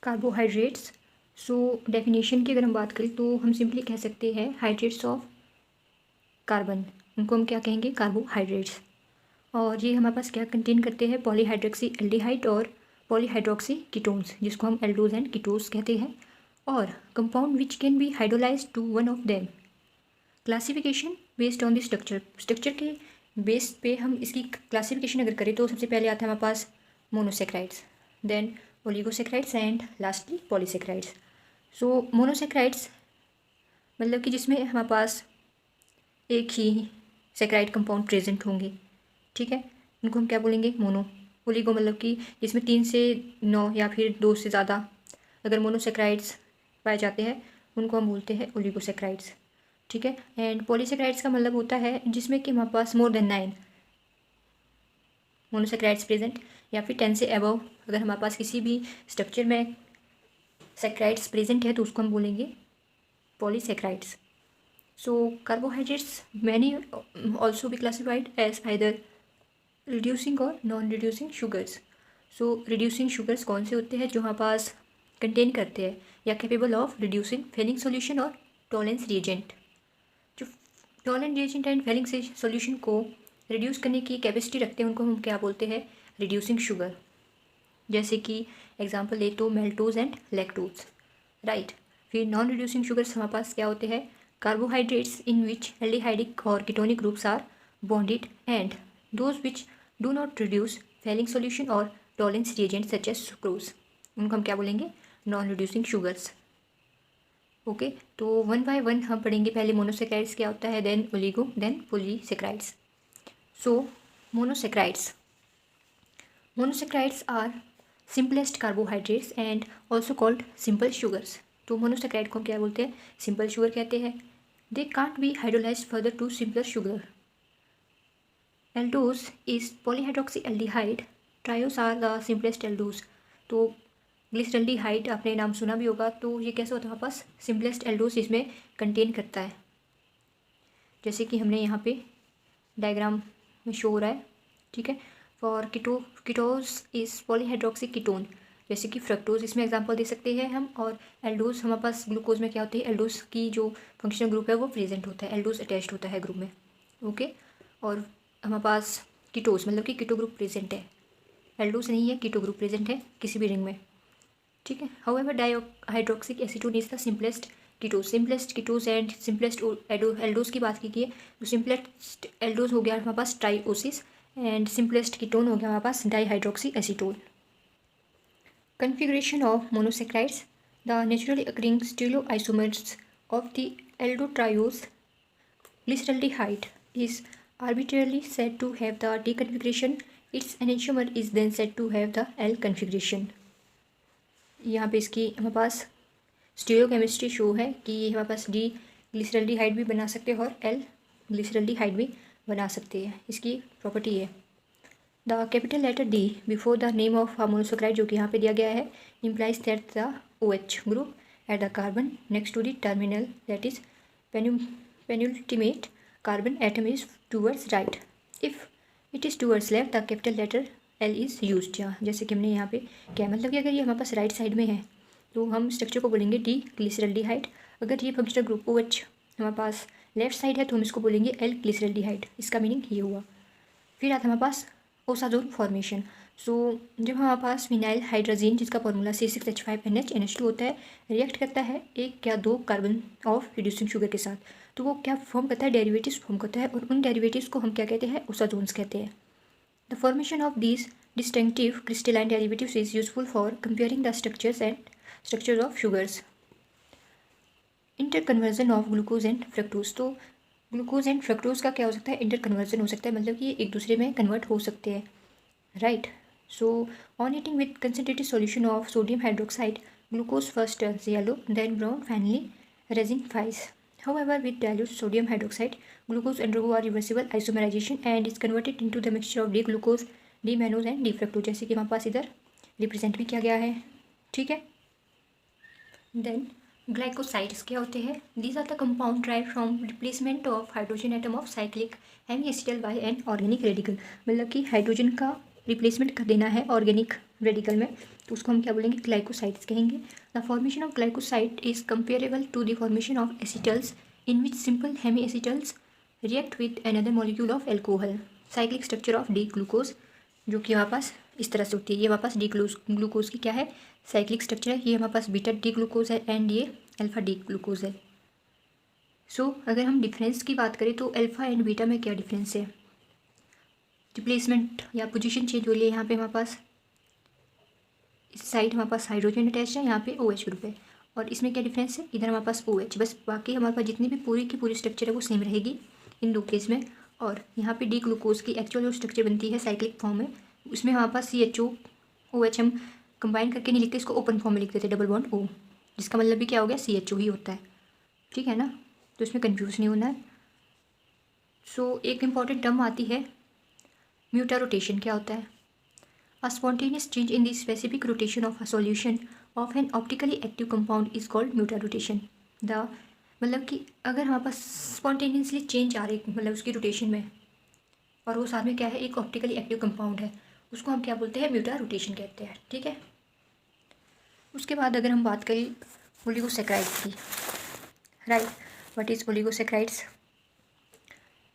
Carbohydrates. So definition की अगर हम बात करें तो हम सिंपली कह सकते हैं हाइड्रेट्स ऑफ कार्बन, उनको हम क्या कहेंगे, कार्बोहाइड्रेट्स। और ये हमारे पास क्या कंटेन करते हैं, पॉलीहाइड्रोक्सी एल्डिहाइड और पॉलीहाइड्रोक्सी कीटोन्स, जिसको हम एल्डोज एंड कीटोन्स कहते हैं। Or compound which can be hydrolyse to one of them. Classification based on the structure के बेस पे हम इसकी क्लासिफिकेशन अगर करें तो सबसे पहले आता है हमारे पास monosaccharides, then oligosaccharides and lastly polysaccharides. So monosaccharides मतलब कि जिसमें हमारे पास एक ही सेक्राइड कंपाउंड प्रेजेंट होंगे, ठीक है, उनको हम क्या बोलेंगे, मोनो। ओलिगो मतलब कि जिसमें 3 से 9 या फिर 2 से ज़्यादा अगर मोनोसेक्राइड्स पाए जाते हैं उनको हम बोलते हैं ओलिगोसेक्राइड्स, ठीक है। एंड पॉलीसेक्राइड्स का मतलब होता है जिसमें कि हमारे पास मोर देन 9 मोनोसेक्राइड्स प्रेजेंट या फिर 10 से अबव अगर हमारे पास किसी भी स्ट्रक्चर में सेक्राइड्स प्रेजेंट है तो उसको हम बोलेंगे polysaccharides. So carbohydrates many also be classified as either reducing or non reducing sugars. So reducing sugars कौन से होते हैं, जो हमारे पास कंटेन करते हैं या capable of reducing Fehling solution और टॉलेंस रिएजेंट। जो Tollens reagent and Fehling solution को रिड्यूस करने की कैपेसिटी रखते हैं उनको हम क्या बोलते हैं, रिड्यूसिंग शुगर। जैसे कि एग्जांपल ले तो मेल्टोज एंड लैक्टोज, राइट। फिर नॉन रिड्यूसिंग शुगर्स हमारे पास क्या होते हैं, कार्बोहाइड्रेट्स इन विच एल्डिहाइडिक और ketonic groups are bonded and those which do not reduce Fehling solution और Tollens reagent such as sucrose, उनको हम क्या बोलेंगे, नॉन रिड्यूसिंग शुगर्स। ओके, तो वन बाय वन हम पढ़ेंगे। पहले मोनोसेक्राइड्स क्या होता है, then oligo, then polysaccharides. So monosaccharides are simplest carbohydrates and also called simple sugars. तो मोनोसेक्राइड को हम क्या बोलते हैं, सिंपल शुगर कहते हैं। They can't be hydrolysed further to simpler sugar. Aldose is polyhydroxy aldehyde, trioses are the simplest aldose. तो glyceraldehyde आपने नाम सुना भी होगा, तो ये कैसे होता है हमारे पास, सिंपलेस्ट एल्डोज इसमें कंटेन करता है। जैसे कि हमने यहाँ पे डायग्राम में शो हो रहा है, ठीक है। फॉर कीटोज इज पॉलीहाइड्रोक्सी कीटोन, जैसे कि फ्रक्टोज इसमें एग्जांपल दे सकते हैं हम। और एल्डोज हमारे पास ग्लूकोज में क्या होती है, एल्डोज की जो फंक्शनल ग्रुप है वो प्रेजेंट होता है, एल्डोज अटैच्ड होता है ग्रुप में, ओके। और हमारे पास कीटोज मतलब कि कीटो ग्रुप प्रेजेंट है, एल्डोज नहीं है, कीटो ग्रुप प्रेजेंट है किसी भी रिंग में, ठीक है। However dihydroxy acetone is the simplest ketose and simplest aldose की बात कीजिए तो सिंपलेस्ट एल्डोज हो गया हमारे पास ट्राइओसिस एंड सिंपलेस्ट कीटोन हो गया हमारे पास dihydroxy acetone. Configuration of monosaccharides, the naturally occurring stereoisomers of the aldotriose glyceraldehyde is arbitrarily said to have the D configuration. Its enantiomer is then said to have the L configuration. यहाँ पे इसकी हमारे पास stereochemistry show है कि ये हमारे पास D glyceraldehyde भी बना सकते हैं और एल ग्लिसरल्डिहाइड भी बना सकते हैं, इसकी प्रॉपर्टी है। The capital letter D before the name of monosaccharide जो कि यहाँ पे दिया गया है implies that the OH group at the carbon next to the terminal that is penultimate carbon atom is towards right. If it is towards left the capital letter L is used. जैसे कि हमने यहाँ पे क्या मतलब कि अगर ये हमारे पास राइट साइड में है तो हम स्ट्रक्चर को बोलेंगे डी ग्लिसरल्डिहाइड। अगर ये फंक्शनल ग्रुप OH हमारे पास लेफ्ट साइड है तो हम इसको बोलेंगे L ग्लिसरल्डिहाइड। इसका मीनिंग ये हुआ। फिर आता हमारे पास ओसाजोन फॉर्मेशन। सो जब हमारे पास विनाइल हाइड्रोजन जिसका फॉर्मूला C6H5NH होता है रिएक्ट करता है एक या दो कार्बन ऑफ रिड्यूसिंग शुगर के साथ, तो वो क्या फॉर्म करता है, डेरिवेटिव्स फॉर्म करता है और उन डेरिवेटिव्स को हम क्या कहते हैं, ओसाजोन्स कहते हैं। The formation of these distinctive crystalline derivatives is useful for comparing the structures of sugars. Inter conversion of glucose and fructose. तो ग्लूकोज एंड फ्रक्टोज का क्या हो सकता है, इंटर कन्वर्जन हो सकता है, मतलब कि एक दूसरे में कन्वर्ट हो सकते हैं, right. So on heating with concentrated solution of sodium hydroxide glucose first turns yellow then brown finally resinifies. However with dilute sodium hydroxide glucose undergo are reversible isomerisation and is converted into the mixture of D glucose D mannose and D fructose, जैसे कि हमारे पास इधर represent भी किया गया है, ठीक है। देन ग्लाइकोसाइड्स क्या होते हैं, these are the compound derived from replacement of hydrogen atom of cyclic hemiacetal by an organic radical. मतलब कि हाइड्रोजन का रिप्लेसमेंट कर देना है ऑर्गेनिक रेडिकल में, तो उसको हम क्या बोलेंगे, ग्लाइकोसाइड्स कहेंगे। The formation of glycoside is comparable to the formation of acetals in which simple hemi acetals react with another molecule of alcohol. Cyclic structure of D glucose, जो कि हमारे पास इस तरह से होती है। ये हमारे पास डी ग्लूकोज की क्या है, साइक्लिक स्ट्रक्चर है। ये हमारे पास बीटा डी ग्लूकोज है एंड ये अल्फा डी ग्लूकोज है। सो अगर हम डिफरेंस की बात करें तो अल्फा एंड बीटा में क्या डिफरेंस है, रिप्लेसमेंट या पोजीशन चेंज हो रही है। यहाँ पे हमारे पास इस साइड हमारे पास हाइड्रोजन अटैच है, यहाँ पे OH ग्रुप है, और इसमें क्या डिफरेंस है, इधर हमारे पास OH, बस बाकी हमारे पास जितनी भी पूरी की पूरी स्ट्रक्चर है वो सेम रहेगी इन दो केस में। और यहाँ पे डी ग्लूकोज की एक्चुअल जो स्ट्रक्चर बनती है साइक्लिक फॉर्म में, उसमें हमारे पास CHO OH हम कंबाइन करके नहीं लिखते, इसको ओपन फॉर्म में लिख देते डबल बॉन्ड O, जिसका मतलब भी क्या हो गया, CHO ही होता है। ठीक है ना, तो इसमें कन्फ्यूज़ नहीं होना है। सो एक इम्पॉर्टेंट टर्म आती है म्यूटा रोटेशन। क्या होता है, A spontaneous change in the specific rotation of a solution of an optically active compound is called mutarotation. The मतलब कि अगर हमारे पास स्पॉन्टेनियसली चेंज आ रही मतलब उसकी रोटेशन में, और वो साथ में क्या है, एक ऑप्टिकली एक्टिव कंपाउंड है, उसको हम क्या बोलते हैं, म्यूटा रोटेशन कहते हैं। ठीक है, उसके बाद अगर हम बात करें ओलिगोसैकेराइड्स की, right, what is oligosaccharides?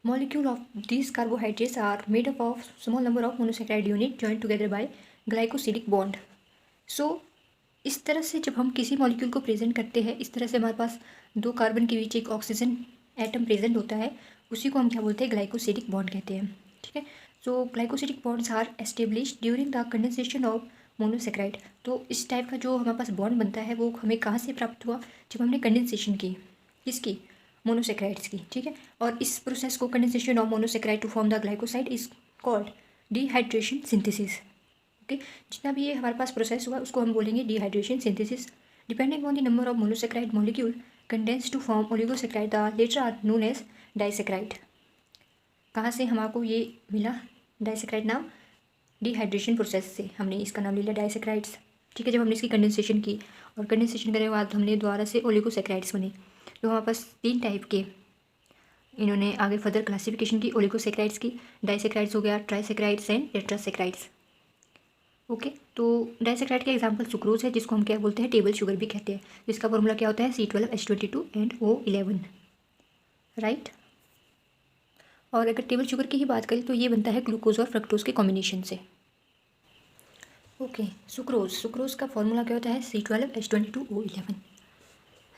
Molecule of these carbohydrates are made up of small number of monosaccharide unit joined together by glycosidic bond. So इस तरह से जब हम किसी मॉलिक्यूल को प्रेजेंट करते हैं, इस तरह से हमारे पास दो कार्बन के बीच एक ऑक्सीजन एटम प्रेजेंट होता है, उसी को हम क्या बोलते हैं, ग्लाइकोसिडिक बॉन्ड कहते हैं। ठीक है, so glycosidic bonds are established during the condensation of monosaccharide. तो इस टाइप का जो हमारे पास बॉन्ड बनता है वो हमें कहाँ से प्राप्त हुआ, जब हमने कंडेंसेशन की, किसकी, मोनोसेक्राइड्स की। ठीक है, और इस प्रोसेस को, condensation of monosaccharide to form the glycoside, is called dehydration synthesis. Okay, जितना भी ये हमारे पास प्रोसेस हुआ उसको हम बोलेंगे dehydration synthesis. Depending on the number of monosaccharide molecule condense to form oligosaccharide, the latter are known as disaccharide. कहाँ से हमारे ये मिला डाइसेक्राइड नाम, डिहाइड्रेशन प्रोसेस से हमने इसका नाम ले लिया डाइसेक्राइड्स। ठीक है, जब हमने इसकी कंडेंसेशन की और कंडेंसेशन करने के बाद हमने दोबारा से ओलिगोसेक्राइड्स बने, तो हमारे पास 3 टाइप के इन्होंने आगे फर्दर क्लासिफिकेशन की ओलिगोसेक्राइड्स की। डाइसेक्राइड्स हो गया, ट्राइसेक्राइड्स एंड टेट्रासेक्राइड्स। ओके, तो डाइसेक्राइड के एग्जांपल सुक्रोज है, जिसको हम क्या बोलते हैं, टेबल शुगर भी कहते हैं। जिसका फॉर्मूला क्या होता है, C12H22 एंड O11, राइट। और अगर टेबल शुगर की ही बात करें तो ये बनता है ग्लूकोज और फ्रक्टोज के कॉम्बिनेशन से। ओके, सुक्रोज का फॉर्मूला क्या होता है, C12H22O11,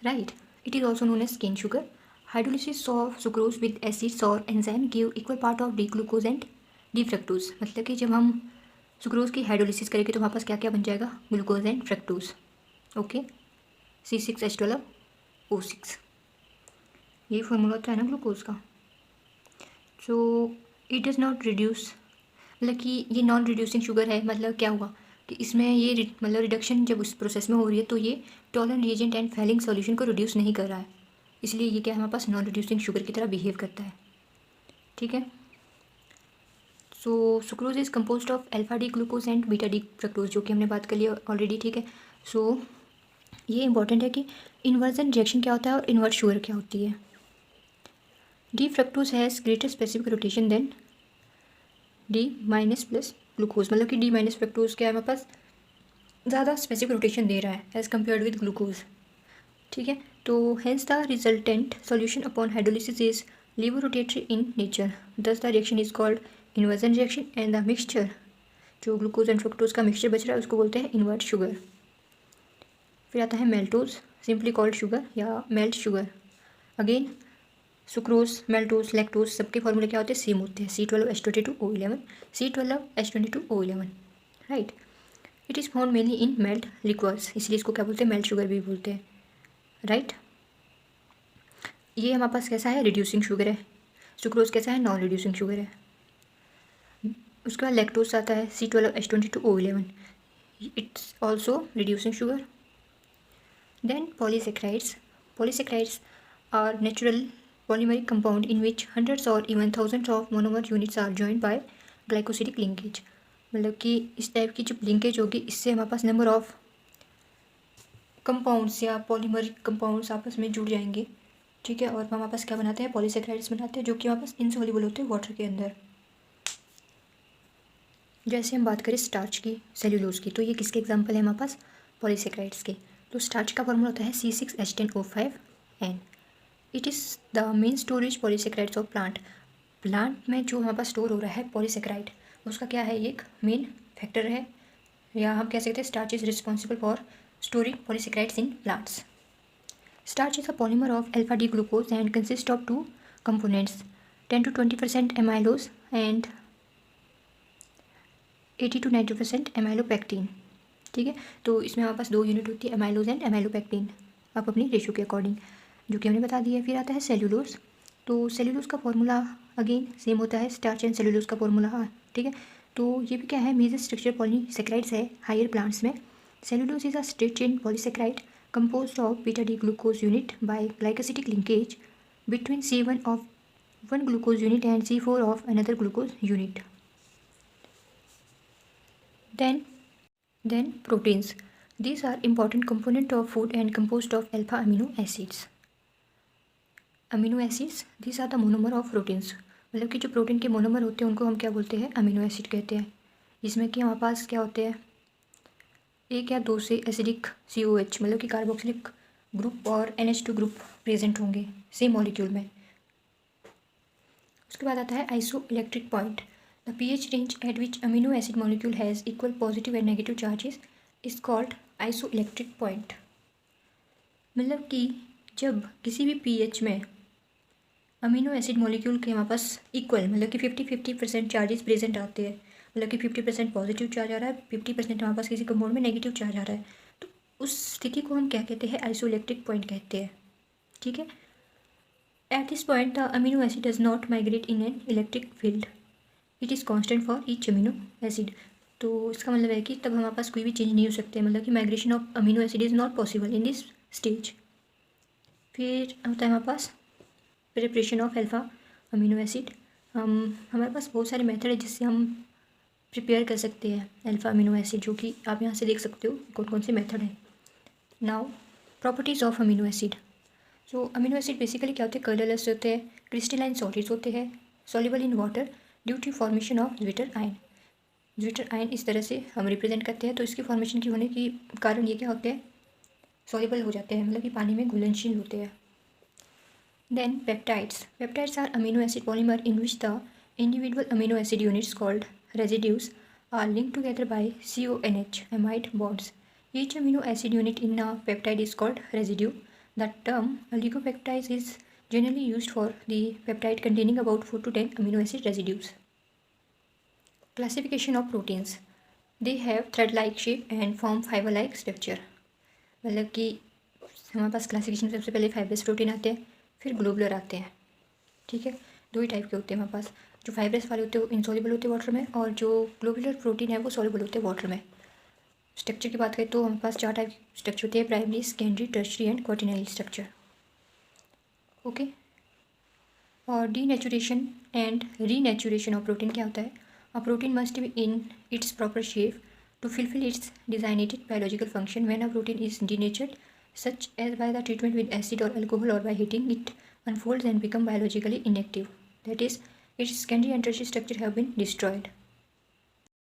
right. It is also known as cane sugar. Hydrolysis of sucrose with acids or enzyme give equal part of D-glucose and D-fructose. मतलब कि जब हम सुक्रोज की हाइड्रोलिसिस करेंगे तो हमारे पास क्या क्या बन जाएगा, glucose and fructose. Okay, C6H12O6, यही फॉर्मूला होता है ना ग्लूकोज का। So it does not reduce, मतलब कि ये नॉन रिड्यूसिंग शुगर है। मतलब क्या हुआ कि इसमें ये मतलब रिडक्शन जब उस प्रोसेस में हो रही है तो ये tolerant reagent and falling solution को रिड्यूस नहीं कर रहा है, इसलिए ये क्या हमारे पास नॉन रिड्यूसिंग शुगर की तरह बिहेव करता है। ठीक है, so sucrose is composed of alpha D glucose and beta D fructose, जो कि हमने बात कर लिया ऑलरेडी। ठीक है, सो ये इंपॉर्टेंट है कि इन्वर्जन रिएक्शन क्या होता है और इन्वर्ट शुगर क्या होती है। D fructose has greater specific rotation than D minus plus glucose, मतलब कि डी माइनस फ्रक्टोज क्या है, हमारे पास ज़्यादा स्पेसिफिक रोटेशन दे रहा है एज़ कम्पेयर्ड विद ग्लूकोज। ठीक है, तो hence the resultant solution upon hydrolysis is laevo rotatory in nature, thus the reaction is called inversion reaction and the mixture, जो ग्लूकोज एंड फ्रक्टोज का मिक्सचर बच रहा है उसको बोलते हैं इन्वर्ट शुगर। फिर आता है मेल्टोज, सिंपली कॉल्ड शुगर या malt sugar. Again sucrose, maltose, lactose सबके फॉर्मूले क्या होते हैं, सेम होते हैं, C12H22O11, C12H22O11, right. It is found mainly in melt liquors, इसलिए इसको क्या बोलते हैं, मेल्ट शुगर भी बोलते हैं, राइट। ये हमारे पास कैसा है, रिड्यूसिंग शुगर है। सुक्रोज कैसा है, नॉन रिड्यूसिंग शुगर है। उसके बाद लैक्टोज आता है, C12H22O11, it's also reducing sugar. Then polysaccharides are natural polymeric compound in which hundreds or even thousands of monomer units are joined by glycosidic linkage, मतलब कि इस टाइप की जब लिंकेज होगी इससे हमारे पास नंबर ऑफ कंपाउंड्स या पॉलीमरिक कंपाउंड्स आपस में जुड़ जाएंगे। ठीक है, और हमारे पास क्या बनाते हैं, पॉलीसेक्राइड्स बनाते हैं, जो कि हमारे पास इनसॉल्युबल होते हैं वाटर के अंदर। जैसे हम बात करें स्टार्च की, सेल्यूलोज की, तो ये किसके एग्जाम्पल है हमारे पास? पॉलीसेक्राइड्स के। तो स्टार्च का फॉर्मूला होता है C6H10O5N। It is the main storage polysaccharides of plant. Plant में जो हमारे पास स्टोर हो रहा है पॉलीसेक्राइड, उसका क्या है, ये एक मेन फैक्टर है, या हम कह सकते हैं starch is responsible for storing polysaccharides in plants. Starch is a polymer of alpha D glucose and consist of 2 components, 10 to 20% amylose and 80 to 90% amylopectin. ठीक है, तो इसमें हमारे पास 2 यूनिट होती है, एमाइलोज एंड एमाइलोपेक्टिन, आप अपनी रेशो के अकॉर्डिंग, जो कि हमने बता दिया है। फिर आता है सेल्यूलोज। तो सेल्यूलोज का फॉर्मूला अगेन सेम होता है स्टार्च एंड सेल्यूलोज का फॉर्मूला। ठीक है, तो ये भी क्या है, मेजर स्ट्रक्चर पॉलीसेक्राइड्स है हायर प्लांट्स में। Cellulose is a straight chain polysaccharide composed of beta D glucose unit by glycosidic linkage between C1 of one glucose unit and C4 of another glucose unit. Then proteins. These are important component of food and composed of alpha amino acids. Amino acids, these are the monomer of proteins. मतलब कि जो protein के monomer होते हैं उनको हम क्या बोलते हैं, अमीनो एसिड कहते हैं। इसमें कि हमारे पास क्या होते हैं, 1 या 2 से एसिडिक COH मतलब कि कार्बोक्सिलिक ग्रुप और NH2 ग्रुप प्रेजेंट होंगे सेम मॉलिक्यूल में। उसके बाद आता है iso electric point. The pH range at which amino acid molecule has equal positive and negative charges is called iso electric point. मतलब कि जब किसी भी pH में अमीनो एसिड मॉलिक्यूल के हमारे पास इक्वल मतलब कि 50-50% चार्जेस प्रेजेंट आते हैं, मतलब कि 50% पॉजिटिव चार्ज आ रहा है, 50% हमारे पास किसी कंपाउंड में नेगेटिव चार्ज आ रहा है, तो उस स्थिति को हम क्या कहते हैं, आइसो इलेक्ट्रिक पॉइंट कहते हैं। ठीक है, at this point the amino acid does not migrate in an electric field, it is constant for each amino acid। तो इसका मतलब है कि तब हमारे पास कोई भी चेंज नहीं हो सकते, मतलब कि migration of amino acid is not possible in this stage. फिर होता है हमारे पास preparation of alpha amino acid. हमारे पास बहुत सारे मेथड है जिससे हम प्रिपेयर कर सकते हैं अल्फा अमीनो एसिड, जो कि आप यहाँ से देख सकते हो कौन कौन से मेथड हैं। Now properties of amino acid. So amino acid basically क्या होते हैं, कलरलेस होते हैं, क्रिस्टलाइन सॉलिड्स होते हैं, soluble in water due to formation of zwitter ion. Zwitter ion इस तरह से हम रिप्रेजेंट करते हैं, तो इसकी फॉर्मेशन की होने के कारण ये क्या होते हैं, सॉल्युबल हो जाते हैं, मतलब कि पानी में घुलनशील होते हैं। Then peptides. Peptides are amino acid polymer in which the individual amino acid units called residues are linked together by CONH amide bonds. Each amino acid unit in a peptide is called residue. The term oligopeptide is generally used for the peptide containing about 4 to 10 amino acid residues. Classification of proteins. They have thread-like shape and form fiber-like structure. मतलब कि हमारे पास classification सबसे पहले fibrous protein आते हैं, फिर globular आते हैं। ठीक है, 2 ही टाइप के होते हैं हमारे पास, जो फाइब्रस वाले होते हैं वो इनसॉल्युबल होते हैं वाटर में, और जो ग्लोबुलर प्रोटीन है वो सॉल्युबल होते हैं वाटर में। स्ट्रक्चर की बात करें तो हमारे पास 4 टाइप स्ट्रक्चर होते हैं, primary, secondary, tertiary and quaternary structure. Okay, और denaturation and renaturation of protein क्या होता है, a protein must be in its proper shape to fulfill its designated biological function. When a protein is denatured, such as by the treatment with acid or alcohol or by heating, it unfolds and become biologically inactive. That is, its secondary and tertiary structure have been destroyed.